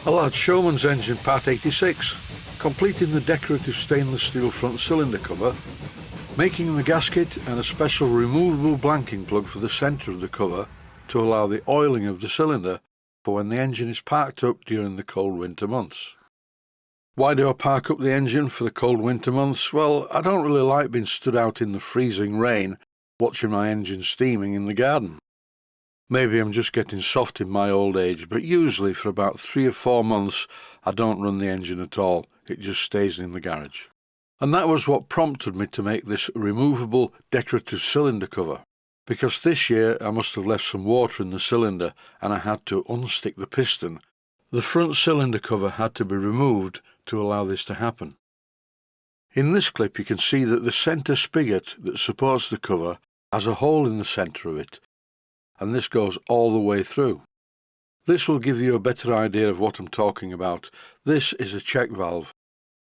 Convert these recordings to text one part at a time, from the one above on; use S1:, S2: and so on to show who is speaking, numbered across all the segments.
S1: A large Showman'S engine part 86, completing the decorative stainless steel front cylinder cover, making the gasket and a special removable blanking plug for the centre of the cover to allow the oiling of the cylinder for when the engine is parked up during the cold winter months. Why do I park up the engine for the cold winter months? Well, I don't really like being stood out in the freezing rain watching my engine steaming in the garden. Maybe I'm just getting soft in my old age, but usually for about 3 or 4 months I don't run the engine at all, it just stays in the garage. And that was what prompted me to make this removable decorative cylinder cover, because this year I must have left some water in the cylinder and I had to unstick the piston. The front cylinder cover had to be removed to allow this to happen. In this clip you can see that the centre spigot that supports the cover has a hole in the centre of it, and this goes all the way through. This will give you a better idea of what I'm talking about. This is a check valve,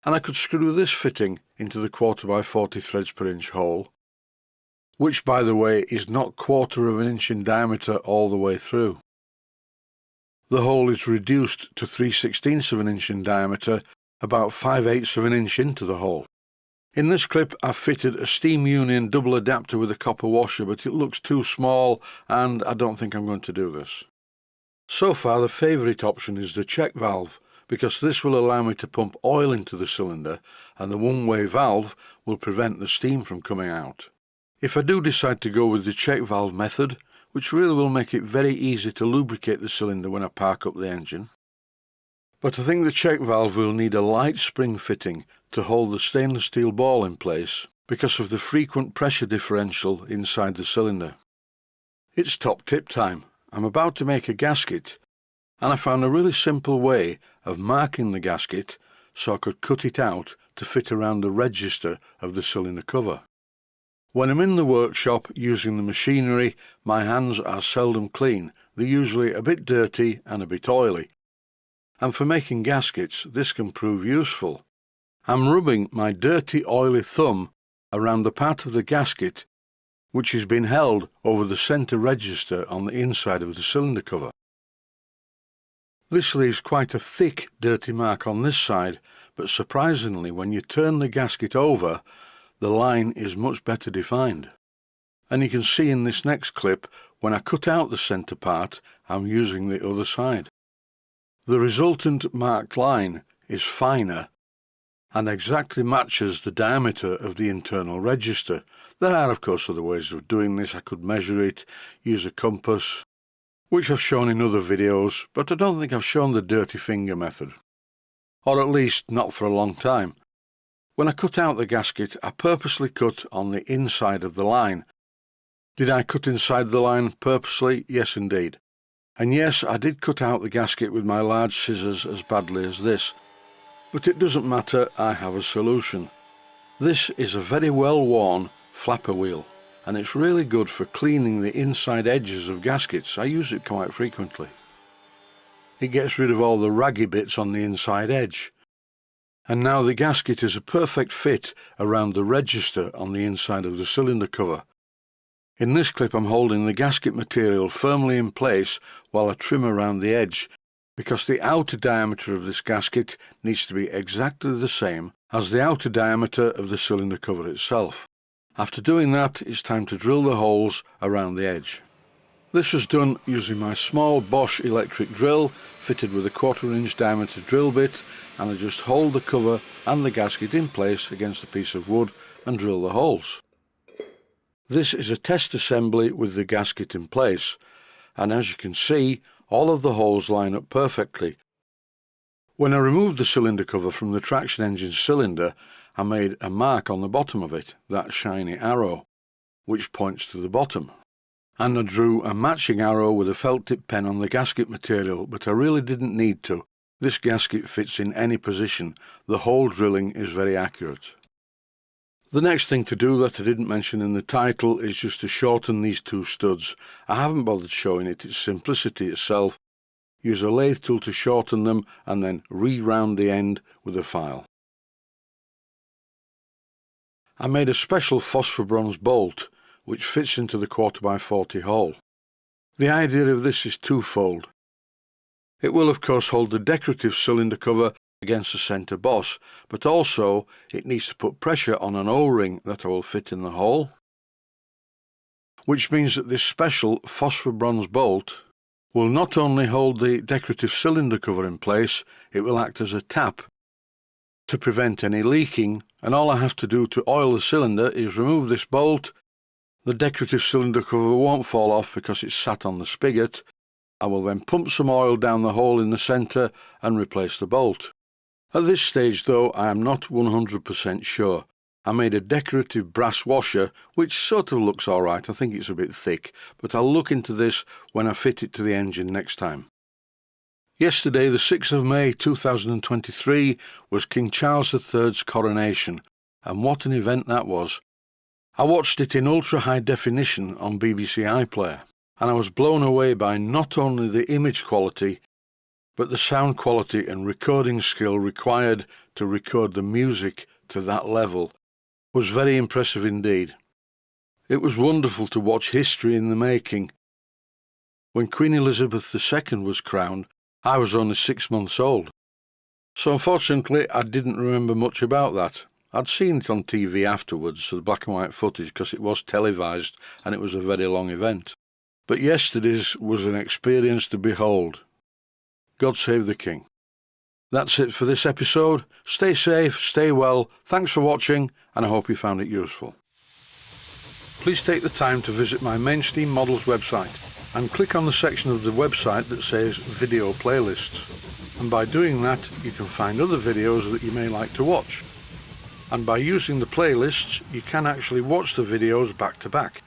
S1: and I could screw this fitting into the 1/4x40 threads per inch hole, which by the way is not 1/4 of an inch in diameter all the way through. The hole is reduced to 3/16 of an inch in diameter, about 5/8 of an inch into the hole. In this clip I've fitted a steam union double adapter with a copper washer, but it looks too small and I don't think I'm going to do this. So far the favourite option is the check valve, because this will allow me to pump oil into the cylinder and the one-way valve will prevent the steam from coming out. If I do decide to go with the check valve method, which really will make it very easy to lubricate the cylinder when I park up the engine, but I think the check valve will need a light spring fitting to hold the stainless steel ball in place because of the frequent pressure differential inside the cylinder. It's top tip time. I'm about to make a gasket, and I found a really simple way of marking the gasket so I could cut it out to fit around the register of the cylinder cover. When I'm in the workshop using the machinery, my hands are seldom clean. They're usually a bit dirty and a bit oily, and for making gaskets this can prove useful. I'm rubbing my dirty oily thumb around the part of the gasket which has been held over the centre register on the inside of the cylinder cover. This leaves quite a thick dirty mark on this side, but surprisingly when you turn the gasket over the line is much better defined. And you can see in this next clip when I cut out the centre part I'm using the other side. The resultant marked line is finer and exactly matches the diameter of the internal register. There are of course other ways of doing this. I could measure it, use a compass, which I've shown in other videos, but I don't think I've shown the dirty finger method, or at least not for a long time. When I cut out the gasket I purposely cut on the inside of the line. Did I cut inside the line purposely? Yes indeed. And yes, I did cut out the gasket with my large scissors as badly as this. But it doesn't matter, I have a solution. This is a very well worn flapper wheel, and it's really good for cleaning the inside edges of gaskets. I use it quite frequently. It gets rid of all the raggy bits on the inside edge. And now the gasket is a perfect fit around the register on the inside of the cylinder cover. In this clip I'm holding the gasket material firmly in place while I trim around the edge, because the outer diameter of this gasket needs to be exactly the same as the outer diameter of the cylinder cover itself. After doing that, it's time to drill the holes around the edge. This was done using my small Bosch electric drill fitted with a 1/4 inch diameter drill bit, and I just hold the cover and the gasket in place against a piece of wood and drill the holes. This is a test assembly with the gasket in place, and as you can see all of the holes line up perfectly. When I removed the cylinder cover from the traction engine cylinder I made a mark on the bottom of it, that shiny arrow, which points to the bottom. And I drew a matching arrow with a felt tip pen on the gasket material, but I really didn't need to. This gasket fits in any position. The hole drilling is very accurate. The next thing to do that I didn't mention in the title is just to shorten these 2 studs. I haven't bothered showing it, it's simplicity itself. Use a lathe tool to shorten them and then re-round the end with a file. I made a special phosphor bronze bolt which fits into the 1/4x40 hole. The idea of this is twofold. It will of course hold the decorative cylinder cover against the centre boss, but also it needs to put pressure on an O-ring that I will fit in the hole, which means that this special phosphor bronze bolt will not only hold the decorative cylinder cover in place, it will act as a tap to prevent any leaking, and all I have to do to oil the cylinder is remove this bolt. The decorative cylinder cover won't fall off because it's sat on the spigot. I will then pump some oil down the hole in the centre and replace the bolt. At this stage though, I am not 100% sure. I made a decorative brass washer which sort of looks alright. I think it's a bit thick, but I'll look into this when I fit it to the engine next time. Yesterday, the 6th of May 2023, was King Charles III's coronation, and what an event that was. I watched it in ultra high definition on BBC iPlayer, and I was blown away by not only the image quality, but the sound quality and recording skill required to record the music to that level was very impressive indeed. It was wonderful to watch history in the making. When Queen Elizabeth II was crowned, I was only 6 months old, so unfortunately I didn't remember much about that. I'd seen it on TV afterwards, so the black and white footage, because it was televised and it was a very long event. But yesterday's was an experience to behold. God save the King. That's it for this episode. Stay safe, stay well, thanks for watching, and I hope you found it useful. Please take the time to visit my Mainsteam Models website and click on the section of the website that says Video Playlists. And by doing that, you can find other videos that you may like to watch. And by using the playlists, you can actually watch the videos back to back.